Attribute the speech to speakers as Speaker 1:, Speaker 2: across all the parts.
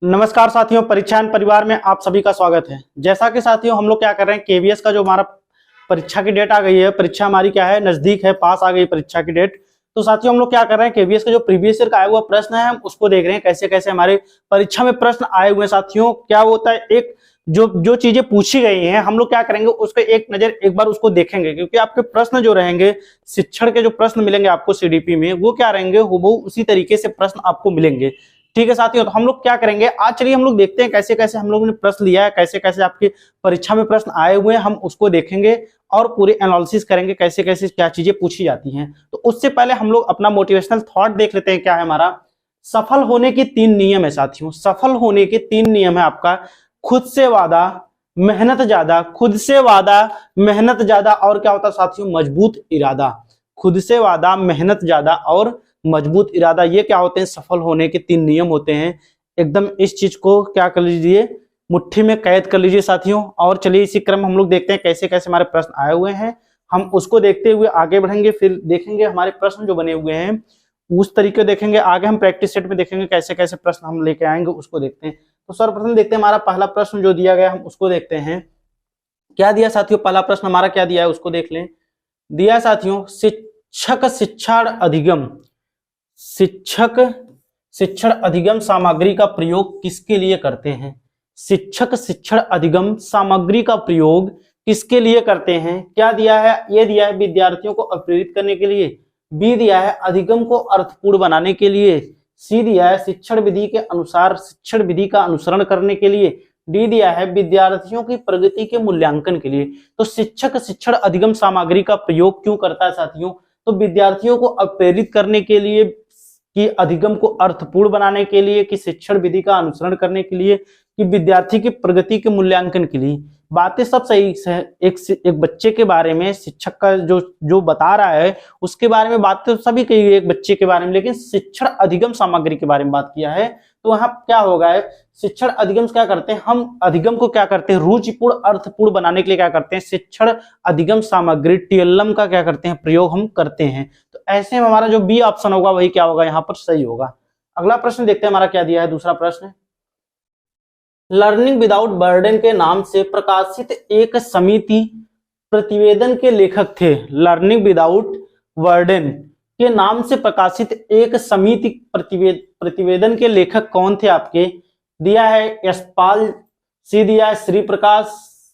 Speaker 1: नमस्कार साथियों, परीक्षान परिवार में आप सभी का स्वागत है। जैसा कि साथियों हम लोग क्या कर रहे हैं, केवीएस का जो हमारा परीक्षा की डेट आ गई है, परीक्षा हमारी क्या है नजदीक है, पास आ गई परीक्षा की डेट। तो साथियों हम लोग क्या कर रहे हैं, केवीएस का जो प्रीवियस ईयर का आया हुआ प्रश्न है हम उसको देख रहे हैं, कैसे कैसे हमारे परीक्षा में प्रश्न आए हुए हैं। साथियों क्या होता है, एक जो चीजें पूछी गई हैं हम लोग क्या करेंगे उसको एक नजर एक बार उसको देखेंगे, क्योंकि आपके प्रश्न जो रहेंगे शिक्षण के जो प्रश्न मिलेंगे आपको सीडीपी में वो क्या रहेंगे, हूबहू उसी तरीके से प्रश्न आपको मिलेंगे। ठीक है साथियों, तो हम लोग क्या करेंगे आज, चलिए हम लोग देखते हैं कैसे कैसे हम लोगों ने प्रश्न लिया है, कैसे कैसे आपकी परीक्षा में प्रश्न आए हुए हैं, हम उसको देखेंगे और पूरे एनालिसिस करेंगे कैसे कैसे क्या चीजें पूछी जाती हैं। तो उससे पहले हम लोग अपना मोटिवेशनल थॉट देख लेते हैं। क्या है हमारा, सफल होने के 3 नियम है साथियों। सफल होने के 3 नियम है आपका, खुद से वादा, मेहनत ज्यादा, खुद से वादा मेहनत ज्यादा, और क्या होता है साथियों, मजबूत इरादा। खुद से वादा, मेहनत ज्यादा और मजबूत इरादा, ये क्या होते हैं, सफल होने के 3 नियम होते हैं। एकदम इस चीज को क्या कर लीजिए, मुट्ठी में कैद कर लीजिए साथियों। और चलिए इसी क्रम में हम लोग देखते हैं कैसे कैसे हमारे प्रश्न आए हुए हैं, हम उसको देखते हुए आगे बढ़ेंगे। फिर देखेंगे हमारे प्रश्न जो बने हुए हैं उस तरीके देखेंगे, आगे हम प्रैक्टिस सेट में देखेंगे कैसे कैसे प्रश्न हम लेके आएंगे, उसको देखते हैं। तो सर्वप्रथम देखते हैं हमारा पहला प्रश्न जो दिया गया हम उसको देखते हैं। क्या दिया साथियों, पहला प्रश्न हमारा क्या दिया है उसको देख लें। दिया साथियों, शिक्षक शिक्षण अधिगम, शिक्षक शिक्षण अधिगम सामग्री का प्रयोग किसके लिए करते हैं। शिक्षक शिक्षण अधिगम सामग्री का प्रयोग किसके लिए करते हैं। क्या दिया है, ये दिया है विद्यार्थियों को प्रेरित करने के लिए, बी दिया है अधिगम को अर्थपूर्ण बनाने के लिए, सी दिया है शिक्षण विधि के अनुसार शिक्षण विधि का अनुसरण करने के लिए, डी दिया है विद्यार्थियों की प्रगति के मूल्यांकन के लिए। तो शिक्षक शिक्षण अधिगम सामग्री का प्रयोग क्यों करता है साथियों, तो विद्यार्थियों को प्रेरित करने के लिए, कि अधिगम को अर्थपूर्ण बनाने के लिए, कि शिक्षण विधि का अनुसरण करने के लिए, कि विद्यार्थी की प्रगति के मूल्यांकन के लिए। बातें सब सही है। एक बच्चे के बारे में शिक्षक का जो बता रहा है उसके बारे में बात तो सभी कही एक बच्चे के बारे में, लेकिन शिक्षण अधिगम सामग्री के बारे में बात किया है। तो वहां क्या होगा है, शिक्षण अधिगम क्या करते हैं, हम अधिगम को क्या करते हैं, रुचिपूर्ण अर्थपूर्ण बनाने के लिए क्या करते हैं, शिक्षण अधिगम सामग्री टीएलएम का क्या करते हैं, प्रयोग हम करते हैं। तो ऐसे में हमारा जो बी ऑप्शन होगा वही क्या होगा, यहाँ पर सही होगा। अगला प्रश्न देखते हैं हमारा क्या दिया है, दूसरा प्रश्न। लर्निंग विदाउट बर्डन के नाम से प्रकाशित एक समिति प्रतिवेदन के लेखक थे। लर्निंग विदाउट बर्डन के नाम से प्रकाशित एक समिति प्रतिवेदन के लेखक कौन थे आपके। दिया है यशपाल, सी दिया है श्री प्रकाश,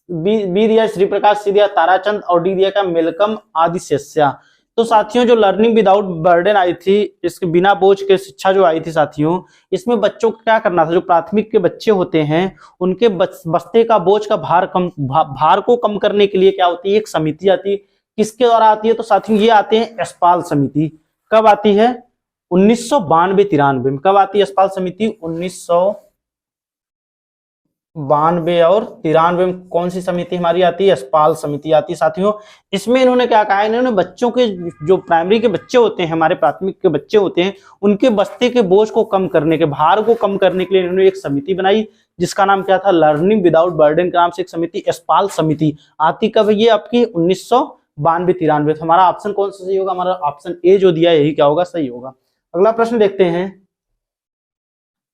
Speaker 1: बी दिया है श्री प्रकाश, सी दिया ताराचंद और डी दिया है मेलकम आदिशेष्या। तो साथियों जो लर्निंग विदाउट बर्डन आई थी, इसके बिना बोझ के शिक्षा जो आई थी साथियों, इसमें बच्चों को क्या करना था, जो प्राथमिक के बच्चे होते हैं उनके बस्ते का बोझ का भार को कम करने के लिए क्या होती है, एक समिति आती है। किसके द्वारा आती है, तो साथियों ये आते हैं यशपाल समिति। कब आती है, 1992-93 में। कब आती है यशपाल समिति, 1992 और 93 में। कौन सी समिति हमारी आती है, यशपाल समिति आती है साथियों। इसमें इन्होंने क्या कहा, इन्होंने बच्चों के जो प्राइमरी के बच्चे होते हैं, हमारे प्राथमिक के बच्चे होते हैं, उनके बस्ते के बोझ को कम करने के, भार को कम करने के लिए इन्होंने एक समिति बनाई जिसका नाम क्या था, लर्निंग विदाउट बर्डन के नाम से एक समिति, यशपाल समिति। आती कब है ये आपकी, 1992-93। तो हमारा ऑप्शन कौन सा सही होगा, हमारा ऑप्शन ए जो दिया यही क्या होगा, सही होगा। अगला प्रश्न देखते हैं।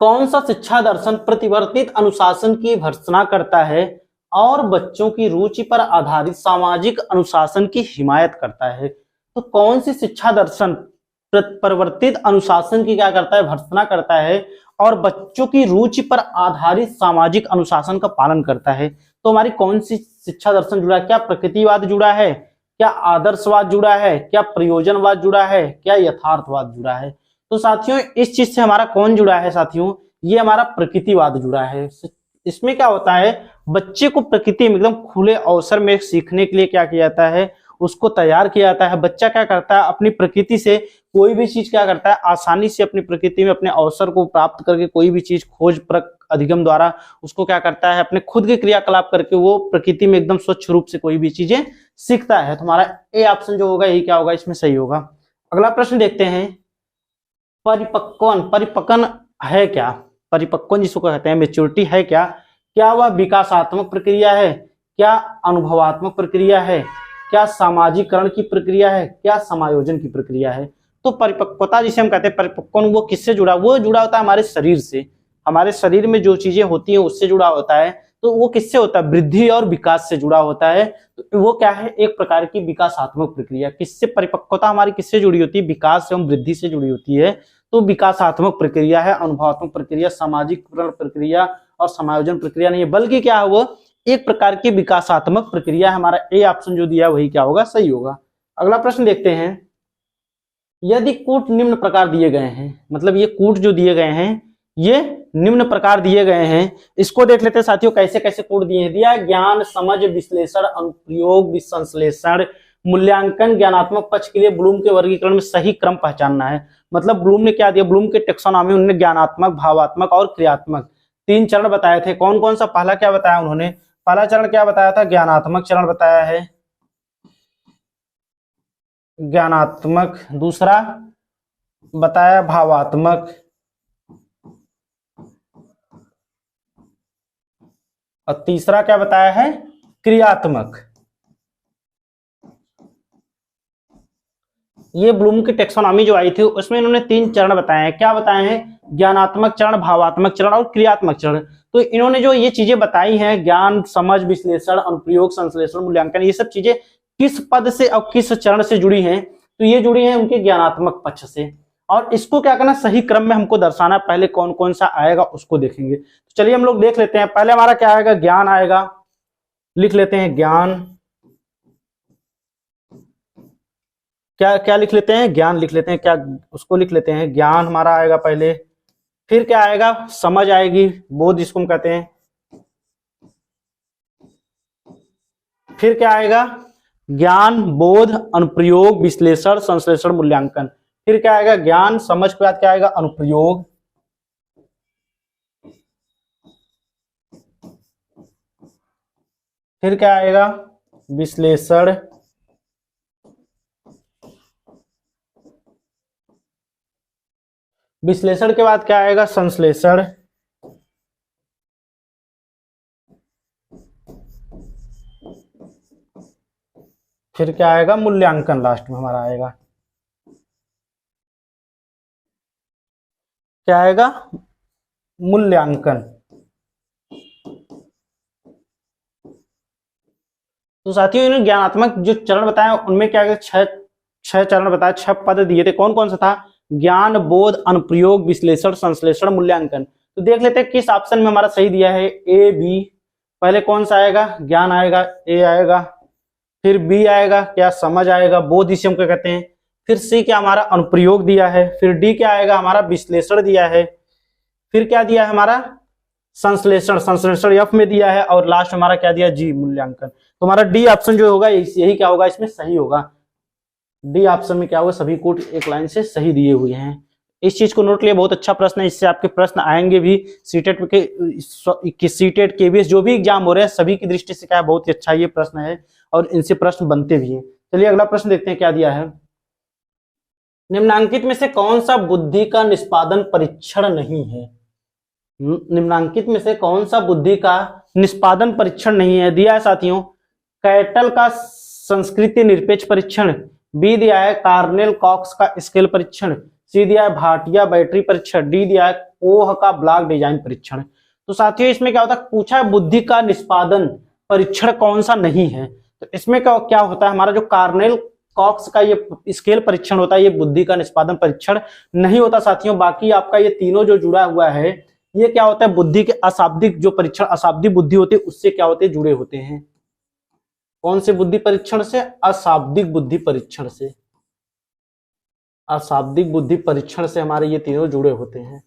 Speaker 1: कौन सा शिक्षा दर्शन प्रतिवर्तित अनुशासन की भर्त्सना करता है और बच्चों की रुचि पर आधारित सामाजिक अनुशासन की हिमायत करता है। तो कौन सी शिक्षा दर्शन परिवर्तित अनुशासन की क्या करता है, भर्त्सना करता है और बच्चों की रुचि पर आधारित सामाजिक अनुशासन का पालन करता है। तो हमारी कौन सी शिक्षा दर्शन जुड़ा है, क्या प्रकृतिवाद जुड़ा है, क्या आदर्शवाद जुड़ा है, क्या प्रयोजनवाद जुड़ा है, क्या यथार्थवाद जुड़ा है। तो साथियों इस चीज से हमारा कौन जुड़ा है साथियों, ये हमारा प्रकृतिवाद जुड़ा है। इसमें क्या होता है, बच्चे को प्रकृति में एकदम खुले अवसर में सीखने के लिए क्या किया जाता है, उसको तैयार किया जाता है। बच्चा क्या करता है, अपनी प्रकृति से कोई भी चीज क्या करता है, आसानी से अपनी प्रकृति में अपने अवसर को प्राप्त करके कोई भी चीज खोज परख अधिगम द्वारा उसको क्या करता है, अपने खुद के क्रियाकलाप करके वो प्रकृति में एकदम स्वच्छ रूप से कोई भी चीजें सीखता है। तो हमारा ए ऑप्शन जो होगा यही क्या होगा, इसमें सही होगा। अगला प्रश्न देखते हैं। परिपक्वन है क्या, परिपक्वन जिसको कहते हैं, मेच्योरिटी है क्या, क्या वह विकासात्मक प्रक्रिया है, क्या अनुभवात्मक प्रक्रिया है, क्या सामाजिकरण की प्रक्रिया है, क्या समायोजन की प्रक्रिया है। तो परिपक्वता जिसे हम कहते हैं परिपक्वन, वो किससे जुड़ा, वो जुड़ा होता है हमारे शरीर से। हमारे शरीर में जो चीजें होती हैं उससे जुड़ा होता है, तो वो किससे होता है, वृद्धि और विकास से जुड़ा होता है। तो वो क्या है, एक प्रकार की विकासात्मक प्रक्रिया। किससे परिपक्वता हमारी किससे जुड़ी होती है, विकास एवं वृद्धि से जुड़ी होती है। तो विकासात्मक प्रक्रिया है, अनुभवात्मक प्रक्रिया, सामाजिकरण प्रक्रिया और समायोजन प्रक्रिया नहीं है, बल्कि क्या है, वो एक प्रकार की विकासात्मक प्रक्रिया है। हमारा ए ऑप्शन जो दिया वही क्या होगा, सही होगा। अगला प्रश्न देखते हैं, यदि कूट निम्न प्रकार दिए गए हैं, मतलब ये कूट जो दिए गए हैं ये निम्न प्रकार दिए गए हैं, इसको देख लेते हैं साथियों कैसे कैसे कूट दिए हैं। दिया ज्ञान, समझ, विश्लेषण, अनुप्रयोग, संश्लेषण, मूल्यांकन, ज्ञानात्मक पक्ष के लिए ब्लूम के वर्गीकरण में सही क्रम पहचानना है। मतलब ब्लूम ने क्या दिया, ब्लूम के टेक्सोनॉमी उन्होंने ज्ञानात्मक, भावात्मक और क्रियात्मक 3 चरण बताए थे। कौन कौन सा, पहला क्या बताया उन्होंने, पहला चरण क्या बताया था, ज्ञानात्मक चरण बताया है, ज्ञानात्मक। दूसरा बताया भावात्मक, और तीसरा क्या बताया है, क्रियात्मक। ये ब्लूम की टेक्सोनॉमी जो आई थी उसमें इन्होंने 3 चरण बताए हैं। क्या बताए हैं, ज्ञानात्मक चरण, भावात्मक चरण और क्रियात्मक चरण। तो इन्होंने जो ये चीजें बताई हैं, ज्ञान, समझ, विश्लेषण, अनुप्रयोग, संश्लेषण, मूल्यांकन, ये सब चीजें किस पद से और किस चरण से जुड़ी हैं, तो ये जुड़ी हैं उनके ज्ञानात्मक पक्ष से। और इसको क्या करना, सही क्रम में हमको दर्शाना, पहले कौन कौन सा आएगा उसको देखेंगे। तो चलिए हम लोग देख लेते हैं। पहले हमारा क्या आएगा, ज्ञान आएगा, लिख लेते हैं ज्ञान। क्या क्या लिख लेते हैं, ज्ञान लिख लेते हैं, क्या उसको लिख लेते हैं, ज्ञान हमारा आएगा पहले। फिर क्या आएगा, समझ आएगी, बोध जिसको हम कहते हैं। फिर क्या आएगा, ज्ञान, बोध, अनुप्रयोग, विश्लेषण, संश्लेषण, मूल्यांकन। फिर क्या आएगा, ज्ञान, समझ के बाद क्या आएगा, अनुप्रयोग। फिर क्या आएगा, विश्लेषण। विश्लेषण के बाद क्या आएगा, संश्लेषण। फिर क्या आएगा, मूल्यांकन लास्ट में हमारा आएगा। क्या आएगा, मूल्यांकन। तो साथियों इन्होंने ज्ञानात्मक जो चरण बताया उनमें क्या, छह चरण बताया, 6 पद दिए थे। कौन कौन सा था, ज्ञान, बोध, अनुप्रयोग, विश्लेषण, संश्लेषण, मूल्यांकन। तो देख लेते हैं किस ऑप्शन में हमारा सही दिया है, ए बी। पहले कौन सा आएगा, ज्ञान आएगा, ए आएगा। फिर बी आएगा क्या, समझ आएगा, बोध इसे हम क्या कहते हैं। फिर सी क्या हमारा, अनुप्रयोग दिया है। फिर डी क्या आएगा, हमारा विश्लेषण दिया है। फिर क्या दिया है हमारा, संश्लेषण, संश्लेषण एफ में दिया है। और लास्ट हमारा क्या दिया, जी, मूल्यांकन। तो हमारा डी ऑप्शन जो होगा यही क्या होगा, इसमें सही होगा। डी ऑप्शन में क्या होगा, सभी कोड एक लाइन से सही दिए हुए हैं। इस चीज को नोट लिए, बहुत अच्छा प्रश्न है, इससे आपके प्रश्न आएंगे भी। सीटेट के सीटेट केवीएस जो भी एग्जाम हो रहे हैं सभी की दृष्टि से क्या है, बहुत ही अच्छा ये प्रश्न है और इनसे प्रश्न बनते भी हैं। चलिए अगला प्रश्न देखते हैं क्या दिया है। निम्नांकित में से कौन सा बुद्धि का निष्पादन परीक्षण नहीं है, निम्नांकित में से कौन सा बुद्धि का निष्पादन परीक्षण नहीं है। दिया है साथियों, कैटल का संस्कृति निरपेक्ष परीक्षण, बी दिया है कार्नेल कॉक्स का स्केल परीक्षण, सी दिया है भाटिया बैटरी परीक्षण, डी दिया है कोह का ब्लॉक डिजाइन परीक्षण। तो साथियों इसमें क्या होता है, पूछा है बुद्धि का निष्पादन परीक्षण कौन सा नहीं है। तो इसमें क्या होता है, हमारा जो कार्नेल कॉक्स का ये स्केल परीक्षण होता है ये बुद्धि का निष्पादन परीक्षण नहीं होता साथियों। बाकी आपका ये तीनों जो जुड़ा हुआ है ये क्या होता है, बुद्धि के अशाब्दिक जो परीक्षण, अशाब्दिक बुद्धि होती है उससे क्या होते हैं, जुड़े होते हैं। कौन से बुद्धि परीक्षण से, अशाब्दिक बुद्धि परीक्षण से। अशाब्दिक बुद्धि परीक्षण से हमारे ये तीनों जुड़े होते हैं।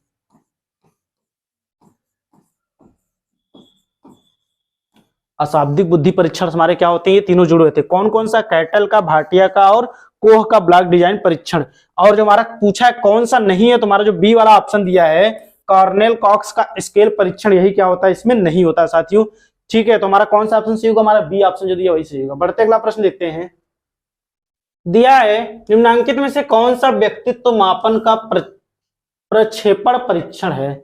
Speaker 1: अशाब्दिक बुद्धि परीक्षण हमारे क्या होते हैं, ये तीनों जुड़े होते हैं। कौन कौन सा, कैटल का, भाटिया का और कोह का ब्लॉक डिजाइन परीक्षण। और जो हमारा पूछा है कौन सा नहीं है, तुम्हारा जो बी वाला ऑप्शन दिया है कार्नेल कॉक्स का स्केल परीक्षण, यही क्या होता है, इसमें नहीं होता साथियों। ठीक है, तो हमारा कौन सा ऑप्शन सही होगा, हमारा बी ऑप्शन जो दिया वही सही होगा। बढ़ते अगला प्रश्न देखते हैं। दिया है निम्नांकित में से कौन सा व्यक्तित्व मापन का प्रक्षेपण परीक्षण है।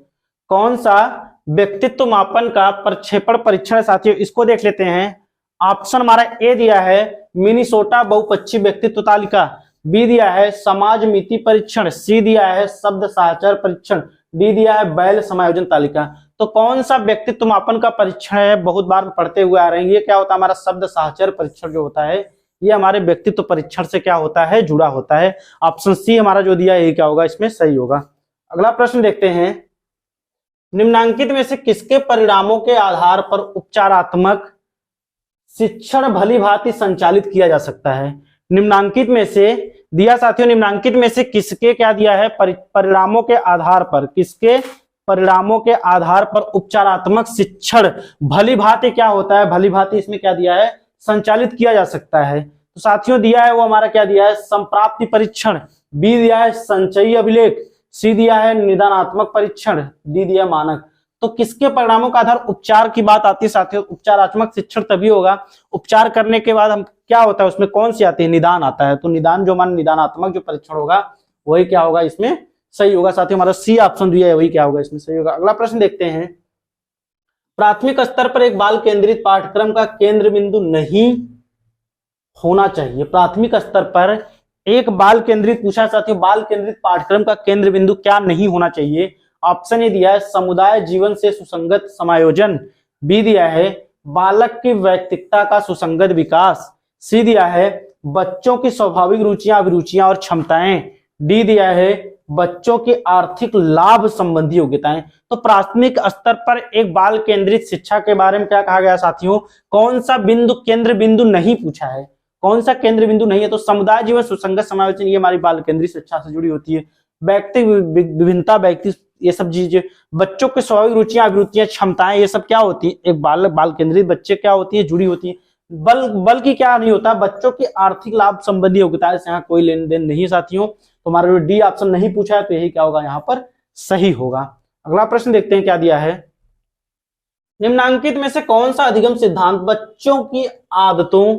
Speaker 1: कौन सा व्यक्तित्व मापन का प्रक्षेपण परीक्षण है साथियों, इसको देख लेते हैं। ऑप्शन हमारा ए दिया है मिनीसोटा बहुपक्षी व्यक्तित्व तालिका, बी दिया है समाज मिति परीक्षण, सी दिया है शब्द साहचर्य परीक्षण, डी दिया है बैल समायोजन तालिका। तो कौन सा व्यक्तित्व मापन का परीक्षण है, बहुत बार पढ़ते हुए आ रहे हैं, ये क्या होता है हमारा शब्द साहचर्य परीक्षण जो होता है, ये हमारे व्यक्तित्व परीक्षण से क्या होता है, जुड़ा होता है। ऑप्शन सी हमारा जो दिया है ये क्या होगा, इसमें सही होगा। अगला प्रश्न देखते हैं, निम्नांकित में से किसके परिणामों के आधार पर उपचारात्मक शिक्षण भली भांति संचालित किया जा सकता है। निम्नांकित में से दिया साथियों, निम्नांकित में से किसके क्या दिया है, परिणामों के आधार पर, किसके परिणामों के आधार पर उपचारात्मक शिक्षण भली भांति क्या होता है, भली भांति इसमें क्या दिया है, संचालित किया जा सकता है। तो साथियों दिया है वो हमारा क्या दिया है, संप्राप्ति परीक्षण, बी दिया है संचयी अभिलेख, सी दिया है निदानात्मक परीक्षण, डी दिया है मानक। तो किसके परिणामों का आधार, उपचार की बात आती है साथियों, उपचारात्मक शिक्षण तभी होगा, उपचार करने के बाद हम क्या होता है उसमें कौन सी आती है, निदान आता है। तो निदान जो मान निदानात्मक जो परीक्षण होगा वही क्या होगा, इसमें सही होगा साथियों, हमारा सी ऑप्शन दिया है वही क्या होगा, इसमें सही होगा। अगला प्रश्न देखते हैं, प्राथमिक स्तर पर एक बाल केंद्रित पाठ्यक्रम का केंद्र बिंदु नहीं होना चाहिए। प्राथमिक स्तर पर एक बाल केंद्रित पूछा साथियों, बाल केंद्रित पाठ्यक्रम का केंद्र बिंदु क्या नहीं होना चाहिए। ऑप्शन ए दिया है समुदाय जीवन से सुसंगत समायोजन, बी दिया है बालक की व्यक्तित्वता का सुसंगत विकास, सी दिया है बच्चों की स्वाभाविक रुचियां अभिरुचियां और क्षमताएं, डी दिया है बच्चों की आर्थिक लाभ संबंधी योग्यताएं। तो प्राथमिक स्तर पर एक बाल केंद्रित शिक्षा के बारे में क्या कहा गया साथियों, कौन सा बिंदु केंद्र बिंदु नहीं पूछा है, कौन सा केंद्र बिंदु नहीं है। तो समुदाय जीवन सुसंगत समायोजन ये हमारी बाल केंद्रित शिक्षा से जुड़ी होती है। व्यक्ति विभिन्नता, व्यक्ति ये सब चीजें, बच्चों की स्वाभाविक रुचियां अभिरुचियां क्षमताएं, ये सब क्या होती है, एक बाल केंद्रित बच्चे क्या होती है, जुड़ी होती है। बल की क्या नहीं होता, बच्चों की आर्थिक लाभ संबंधी योग्यता से यहाँ कोई लेन देन नहीं साथियों। तो हमारा जो डी ऑप्शन नहीं पूछा है तो यही क्या होगा, यहाँ पर सही होगा। अगला प्रश्न देखते हैं क्या दिया है, निम्नांकित में से कौन सा अधिगम सिद्धांत बच्चों की आदतों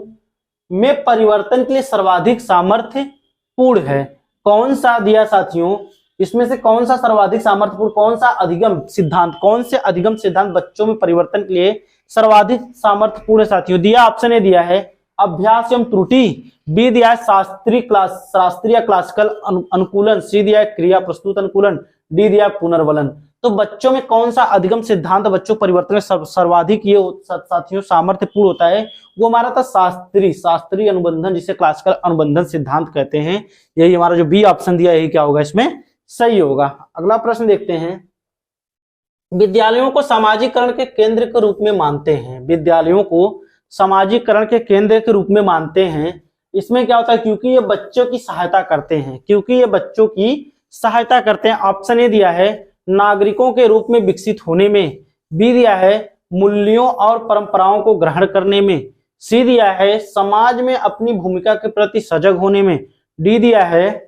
Speaker 1: में परिवर्तन के लिए सर्वाधिक सामर्थ्य पूर्ण है। कौन सा दिया साथियों, इसमें से कौन सा सर्वाधिक सामर्थ्यपूर्ण, कौन सा अधिगम सिद्धांत, कौन से अधिगम सिद्धांत बच्चों में परिवर्तन के लिए सर्वाधिक सामर्थ्यपूर्ण है साथियों। दिया ऑप्शन ए दिया है अभ्यास एवं त्रुटि, बी दिया है शास्त्रीय क्लासिकल अनुकूलन, सी दिया है क्रिया प्रस्तुत अनुकूलन, डी दिया है पुनर्वलन। तो बच्चों में कौन सा अधिगम सिद्धांत बच्चों परिवर्तन में सर्वाधिक ये साथियों सामर्थ्यपूर्ण होता है, वो हमारा था शास्त्रीय अनुबंधन, जिसे क्लासिकल अनुबंधन सिद्धांत कहते हैं। यही हमारा जो बी ऑप्शन दिया यही क्या होगा, इसमें सही होगा। अगला प्रश्न देखते हैं, विद्यालयों को सामाजिकरण के केंद्र के रूप में मानते हैं, विद्यालयों को सामाजिकरण के केंद्र के रूप में मानते हैं। इसमें क्या होता है, क्योंकि ये बच्चों की सहायता करते हैं, क्योंकि ये बच्चों की सहायता करते हैं। ऑप्शन ए दिया है नागरिकों के रूप में विकसित होने में, बी दिया है मूल्यों और परंपराओं को ग्रहण करने में, सी दिया है समाज में अपनी भूमिका के प्रति सजग होने में, डी दिया है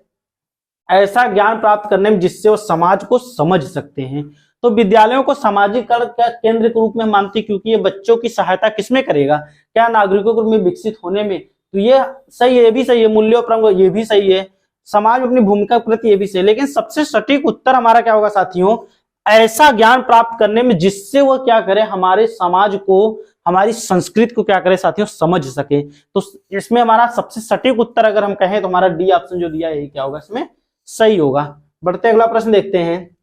Speaker 1: ऐसा ज्ञान प्राप्त करने में जिससे वो समाज को समझ सकते हैं। तो विद्यालयों को सामाजिकरण का केंद्र के रूप में मानती, क्योंकि ये बच्चों की सहायता किसमें करेगा, क्या नागरिकों के रूप में विकसित होने में। तो ये सही है, ये भी सही है, मूल्यों पर ये भी सही है, समाज में अपनी भूमिका के प्रति ये भी सही है। लेकिन सबसे सटीक उत्तर हमारा क्या होगा साथियों, ऐसा ज्ञान प्राप्त करने में जिससे वो क्या करे, हमारे समाज को, हमारी संस्कृति को क्या करे साथियों, समझ सके। तो इसमें हमारा सबसे सटीक उत्तर अगर हम कहें तो हमारा डी ऑप्शन जो दिया है क्या होगा, इसमें सही होगा। बढ़ते अगला प्रश्न देखते हैं,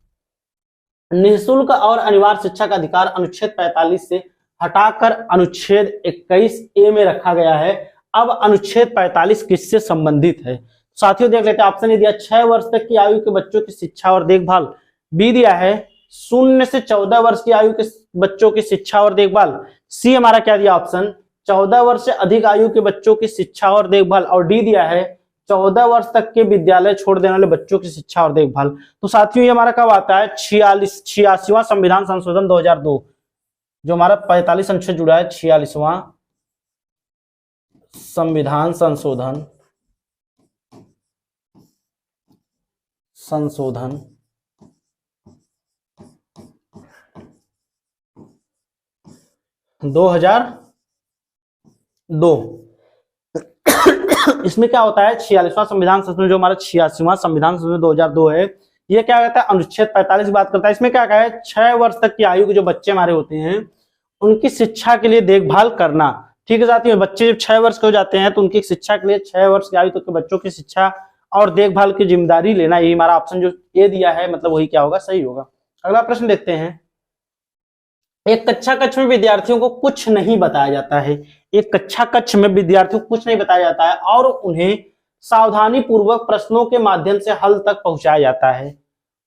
Speaker 1: निःशुल्क और अनिवार्य शिक्षा का अधिकार अनुच्छेद 45 से हटाकर अनुच्छेद 21 ए में रखा गया है। अब अनुच्छेद 45 किससे संबंधित है साथियों, देख लेते हैं। ऑप्शन ए दिया 6 वर्ष तक की आयु के बच्चों की शिक्षा और देखभाल, बी दिया है 0 से 14 वर्ष की आयु के बच्चों की शिक्षा और देखभाल, सी हमारा क्या दिया ऑप्शन 14 वर्ष से अधिक आयु के बच्चों की शिक्षा और देखभाल, और डी दिया है 14 वर्ष तक के विद्यालय छोड़ देने वाले बच्चों की शिक्षा और देखभाल। तो साथियों ये हमारा कब आता है, 86वां संविधान संशोधन 2002, जो हमारा 45 अनुच्छेद जुड़ा है, 46वां संविधान संशोधन 2002। इसमें क्या होता है, 46वां संविधान संशोधन, जो हमारा 86वां संविधान संशोधन 2002 है, ये क्या कहता है, अनुच्छेद 45 की बात करता है। इसमें क्या कहा है, 6 वर्ष तक की आयु के जो बच्चे हमारे होते हैं उनकी शिक्षा के लिए देखभाल करना। ठीक है साथियों, बच्चे जब 6 वर्ष के हो जाते हैं तो उनकी शिक्षा के लिए 6 वर्ष की आयु तक के बच्चों की शिक्षा और देखभाल की जिम्मेदारी लेना, यही हमारा ऑप्शन जो ए दिया है, मतलब वही क्या होगा, सही होगा। अगला प्रश्न देखते हैं। एक कक्षा कक्ष में विद्यार्थियों को कुछ नहीं बताया जाता है। एक कक्षा कक्ष में विद्यार्थियों को कुछ नहीं बताया जाता है और उन्हें सावधानी पूर्वक प्रश्नों के माध्यम से हल तक पहुंचाया जाता है।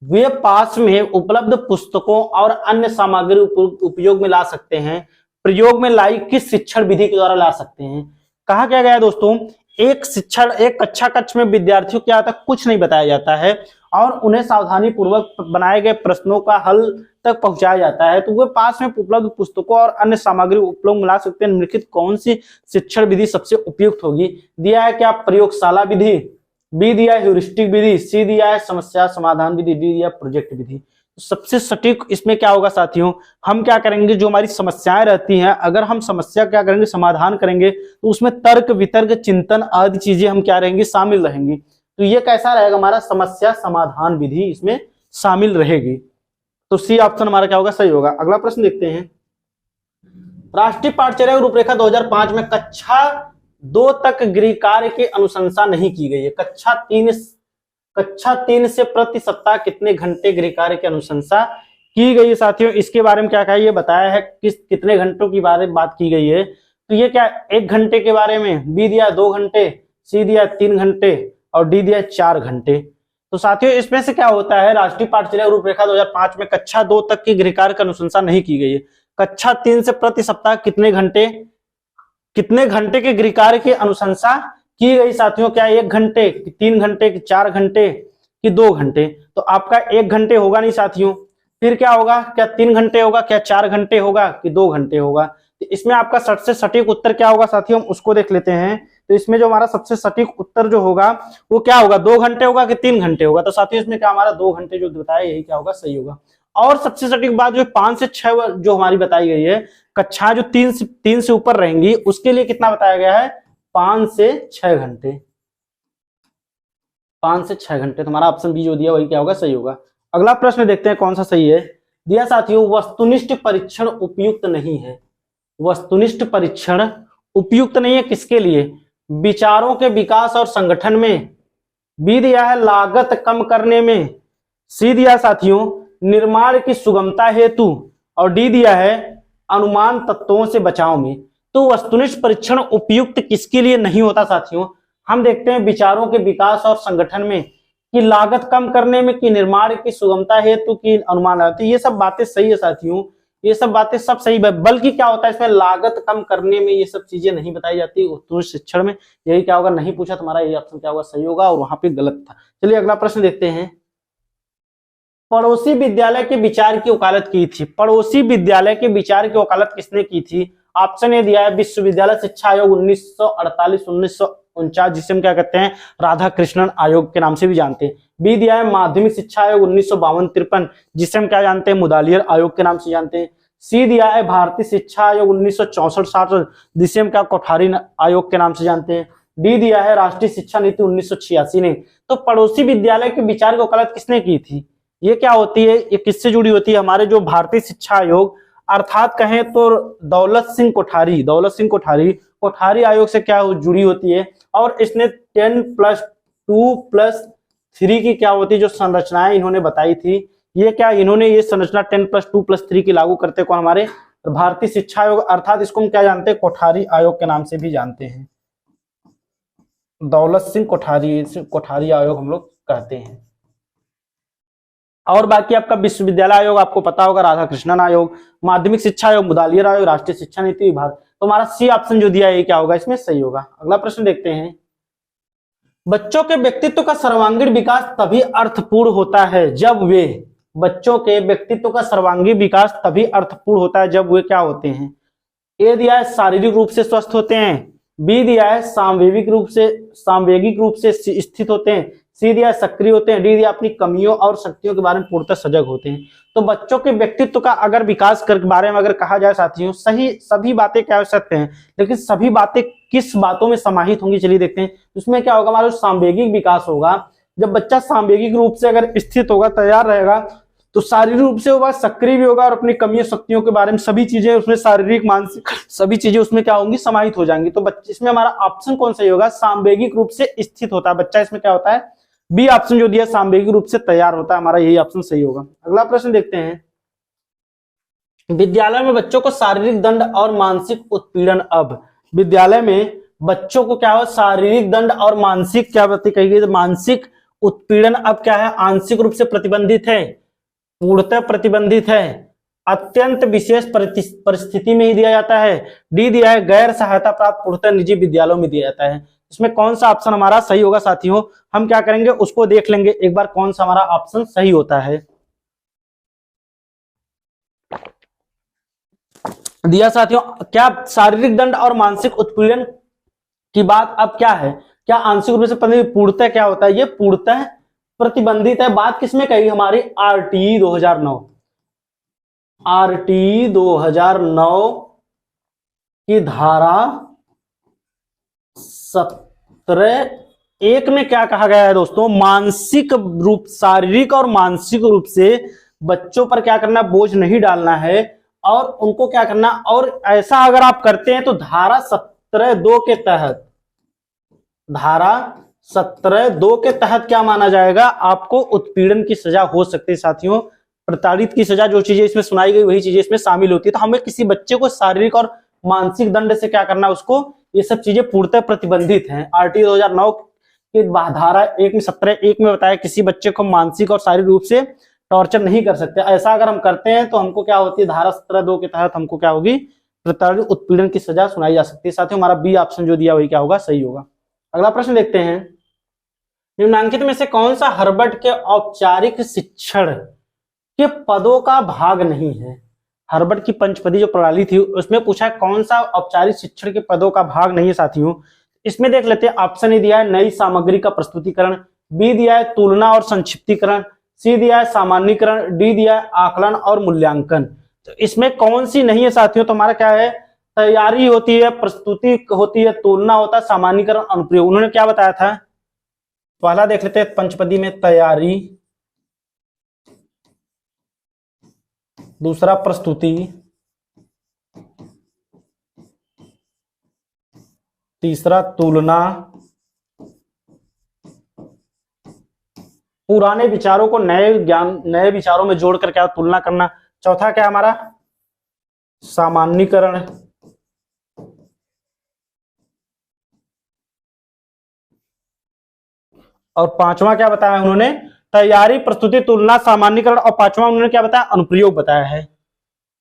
Speaker 1: वे पास में उपलब्ध पुस्तकों और अन्य सामग्री उपयोग में ला सकते हैं। प्रयोग में लाई किस शिक्षण विधि के द्वारा ला सकते हैं। कहा क्या गया दोस्तों, एक कक्षा कक्ष में विद्यार्थियों को क्या आता है, कुछ नहीं बताया जाता है और उन्हें सावधानी पूर्वक बनाए गए प्रश्नों का हल तक पहुंचाया जाता है। तो वे पास में उपलब्ध पुस्तकों और अन्य सामग्री उपयोग में ला सकते हैं। निम्नलिखित कौन सी शिक्षण विधि सबसे उपयुक्त होगी। दिया है क्या प्रयोगशाला विधि, बी दिया है ह्यूरिस्टिक विधि, सी दिया है समस्या समाधान विधि, डी दिया प्रोजेक्ट विधि। सबसे सटीक इसमें क्या होगा साथियों, हम क्या करेंगे, जो हमारी समस्याएं रहती हैं अगर हम समस्या क्या करेंगे समाधान करेंगे तो उसमें तर्क वितर्क चिंतन आदि चीजें हम क्या रहेंगी शामिल रहेंगी। तो ये कैसा रहेगा हमारा समस्या समाधान विधि इसमें शामिल रहेगी। तो सी ऑप्शन हमारा क्या होगा सही होगा। अगला प्रश्न देखते हैं। राष्ट्रीय पाठ्यचर्या रूपरेखा 2005 में कक्षा 2 तक गृह कार्य की अनुशंसा नहीं की गई है। कक्षा 3 से प्रति सप्ताह कितने घंटे गृह कार्य की अनुशंसा की गई है साथियों। इसके बारे में क्या कहा, ये बताया है कितने घंटों की बात की गई है। तो ये क्या 1 घंटे के बारे में, बी दिया 2 घंटे, सी दिया 3 घंटे और डी दिया 4 घंटे। तो साथियों इसमें से क्या होता है, राष्ट्रीय पाठ्यचर्या रूपरेखा 2005 में कक्षा 2 तक की गृह कार्य की अनुशंसा नहीं की गई है। कक्षा 3 से प्रति सप्ताह कितने घंटे के गृह कार्य की अनुशंसा की गई साथियों। क्या 1 घंटे, 3 घंटे, 4 घंटे कि 2 घंटे। तो आपका 1 घंटे होगा नहीं साथियों, फिर क्या होगा, क्या 3 घंटे होगा, क्या 4 घंटे होगा कि 2 घंटे होगा। तो इसमें आपका सबसे सटीक उत्तर क्या होगा साथियों, उसको देख लेते हैं। तो इसमें जो हमारा सबसे सटीक उत्तर जो होगा वो क्या होगा, 2 घंटे होगा कि 3 घंटे होगा। तो साथियों इसमें क्या हमारा 2 घंटे जो बताया यही क्या होगा सही होगा। और सबसे सटीक बात जो 5 से 6 जो हमारी बताई गई है, कक्षा जो 3 से ऊपर रहेंगी उसके लिए कितना बताया गया है, 5 से 6 घंटे। 5 से 6 घंटे। तो हमारा ऑप्शन बी जो दिया वही क्या होगा सही होगा। अगला प्रश्न देखते हैं कौन सा सही है। दिया साथियों वस्तुनिष्ठ परीक्षण उपयुक्त नहीं है। वस्तुनिष्ठ परीक्षण उपयुक्त नहीं है किसके लिए, विचारों के विकास और संगठन में, बी दिया है लागत कम करने में, सी दिया साथियों निर्माण की सुगमता हेतु और डी दिया है अनुमान तत्वों से बचाव में। तो वस्तुनिष्ठ परीक्षण उपयुक्त किसके लिए नहीं होता साथियों, हम देखते हैं विचारों के विकास और संगठन में, कि लागत कम करने में, कि निर्माण की सुगमता हेतु, की अनुमान। ये सब बातें सही है साथियों, ये सब बातें सब सही है, बल्कि क्या होता है इसमें लागत कम करने में ये सब चीजें नहीं बताई जाती वस्तुनिष्ठ शिक्षण में। यही क्या होगा नहीं पूछा, तुम्हारा ये ऑप्शन क्या होगा सही होगा और वहां पे गलत था। चलिए अगला प्रश्न देखते हैं। पड़ोसी विद्यालय के विचार की वकालत की थी। पड़ोसी विद्यालय के विचार की वकालत किसने की थी। ऑप्शन ए दिया है विश्वविद्यालय शिक्षा आयोग 1948-1949, जिसे हम क्या कहते हैं राधा कृष्णन आयोग के नाम से भी जानते हैं। बी दिया है माध्यमिक शिक्षा आयोग 1952-53, जिसे हम क्या जानते हैं मुदालियर आयोग के नाम से जानते हैं। सी दिया है भारतीय शिक्षा आयोग 1964-67, जिसे हम क्या कोठारी आयोग के नाम से जानते हैं। डी दिया है राष्ट्रीय शिक्षा नीति 1986 ने। तो पड़ोसी विद्यालय के विचार की वकालत किसने की थी, ये क्या होती है, ये किससे जुड़ी होती है, हमारे जो भारतीय शिक्षा आयोग अर्थात कहें तो दौलत सिंह कोठारी आयोग से क्या जुड़ी होती है। और इसने 10+2+3 की क्या होती है जो संरचनाएं इन्होंने बताई थी, ये क्या इन्होंने ये संरचना 10+2+3 की लागू करते कौन, हमारे भारतीय शिक्षा आयोग, अर्थात इसको हम क्या जानते हैं कोठारी आयोग के नाम से भी जानते हैं। दौलत सिंह कोठारी आयोग हम लोग कहते हैं। और बाकी आपका विश्वविद्यालय आयोग आपको पता होगा राधा कृष्णन आयोग, माध्यमिक शिक्षा आयोग मुदालियर आयोग, राष्ट्रीय शिक्षा नीति विभाग। तो हमारा सी ऑप्शन जो दिया है ये क्या होगा इसमें सही होगा। अगला प्रश्न देखते हैं। बच्चों के व्यक्तित्व का सर्वांगीण विकास तभी अर्थपूर्ण होता है जब वे, बच्चों के व्यक्तित्व का सर्वांगीण विकास तभी अर्थपूर्ण होता है जब वे क्या होते हैं। ए दिया है शारीरिक रूप से स्वस्थ होते हैं, बी दिया है सांवेगिक रूप से स्थित होते हैं, सी दिया सक्रिय होते हैं, डी दिया अपनी कमियों और शक्तियों के बारे में पूर्णतः सजग होते हैं। तो बच्चों के व्यक्तित्व का अगर विकास के बारे में अगर कहा जाए साथियों, सभी बातें क्या हो सकते हैं, लेकिन सभी बातें किस बातों में समाहित होंगी चलिए देखते हैं। उसमें क्या होगा हमारा सांवेगिक विकास होगा। जब बच्चा सांवेगिक रूप से अगर स्थित होगा, तैयार रहेगा, तो शारीरिक रूप से वह सक्रिय भी होगा और अपनी कमियों शक्तियों के बारे में सभी चीजें उसमें शारीरिक मानसिक सभी चीजें उसमें क्या होंगी समाहित हो जाएंगी। तो बच्चे इसमें हमारा ऑप्शन कौन सही होगा, सांवेगिक रूप से स्थित होता है बच्चा, इसमें क्या होता है बी ऑप्शन जो दिया सांवेगिक रूप से तैयार होता है, हमारा यही ऑप्शन सही होगा। अगला प्रश्न देखते हैं, विद्यालय में बच्चों को शारीरिक दंड और मानसिक उत्पीड़न अब, विद्यालय में बच्चों को क्या हो, शारीरिक दंड और मानसिक क्या बातें कही गई, मानसिक उत्पीड़न अब क्या है, आंशिक रूप से प्रतिबंधित है, पूर्णतः प्रतिबंधित है, अत्यंत विशेष परिस्थिति में ही दिया जाता है। डी दिया है गैर सहायता प्राप्त पूर्णतः निजी विद्यालयों में दिया जाता है। इसमें कौन सा ऑप्शन हमारा सही होगा साथियों, हम क्या करेंगे उसको देख लेंगे एक बार, कौन सा हमारा ऑप्शन सही होता है। दिया साथियों, क्या शारीरिक दंड और मानसिक उत्पीड़न की बात अब क्या है, क्या आंशिक रूप से पूर्णतः क्या होता है, ये पूर्णतः प्रतिबंधित है। बात किसमें कही, हमारी आरटीई 2009, आरटीई 2009 की धारा 17(1) में क्या कहा गया है दोस्तों, मानसिक रूप, शारीरिक और मानसिक रूप से बच्चों पर क्या करना, बोझ नहीं डालना है और उनको क्या करना, और ऐसा अगर आप करते हैं तो धारा 17(2) के तहत, धारा 17(2) के तहत क्या माना जाएगा, आपको उत्पीड़न की सजा हो सकती है साथियों। प्रताड़ित की सजा, जो चीजें इसमें सुनाई गई वही चीजें इसमें शामिल होती है। तो हमें किसी बच्चे को शारीरिक और मानसिक दंड से क्या करना, उसको ये सब चीजें पूर्णतः प्रतिबंधित हैं। आरटी 2009 की धारा 1 में 17(1) में बताया किसी बच्चे को मानसिक और शारीरिक रूप से टॉर्चर नहीं कर सकते। ऐसा अगर हम करते हैं तो हमको क्या होती है, धारा 17(2) के तहत हमको क्या होगी, प्रताड़ित उत्पीड़न की सजा सुनाई जा सकती है। साथियों हमारा बी ऑप्शन जो दिया वही क्या होगा, सही होगा। अगला प्रश्न देखते हैं, निम्नलिखित में से कौन सा हर्बर्ट के औपचारिक शिक्षण के पदों का भाग नहीं है। हर्बर्ट की पंचपदी जो प्रणाली थी उसमें पूछा है कौन सा औपचारिक शिक्षण के पदों का भाग नहीं है साथियों। इसमें देख लेते हैं, ऑप्शन ए दिया है नई सामग्री का प्रस्तुतिकरण, बी दिया है तुलना और संक्षिप्तीकरण, सी दिया है सामान्यीकरण, डी दिया है आकलन और मूल्यांकन। तो इसमें कौन सी नहीं है साथियों, तो हमारा क्या है, तैयारी होती है, प्रस्तुति होती है, तुलना होता है, सामान्यीकरण, अनुप्रयोग। उन्होंने क्या बताया था, पहला देख लेते हैं पंचपदी में तैयारी, दूसरा प्रस्तुति, तीसरा तुलना, पुराने विचारों को नए ज्ञान, नए विचारों में जोड़कर क्या तुलना करना, चौथा क्या हमारा सामान्यीकरण, और पांचवा क्या बताया उन्होंने, तैयारी, प्रस्तुति, तुलना, सामान्यीकरण, और पांचवा उन्होंने क्या बताया, अनुप्रयोग बताया है।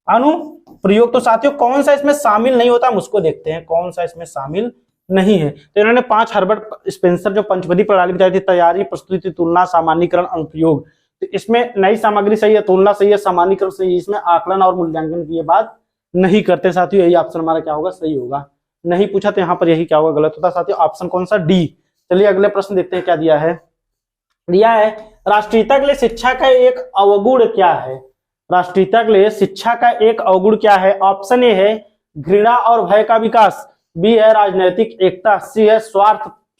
Speaker 1: अनुप्रयोग तो साथियों कौन सा इसमें शामिल नहीं होता, हम उसको देखते हैं कौन सा इसमें शामिल नहीं है। तो इन्होंने 5 हर्बर्ट स्पेंसर जो पंचपदी प्रणाली बताई थी, तैयारी, प्रस्तुति, तुलना, सामान्यीकरण, अनुप्रयोग। तो इसमें नई सामग्री सही है, तुलना सही है, सामान्यीकरण सही है, इसमें आकलन और मूल्यांकन की ये बात नहीं करते साथियों। यही ऑप्शन हमारा क्या होगा, सही होगा। नहीं पूछा तो यहाँ पर यही क्या होगा, गलत होता साथियों। ऑप्शन कौन सा, डी। चलिए अगले प्रश्न देखते हैं क्या दिया है। दिया है राष्ट्रीयता के लिए शिक्षा का एक अवगुण क्या है। राष्ट्रीयता के लिए शिक्षा का एक अवगुण क्या है। ऑप्शन ए है घृणा और भय का विकास, बी है राजनैतिक एकता, सी है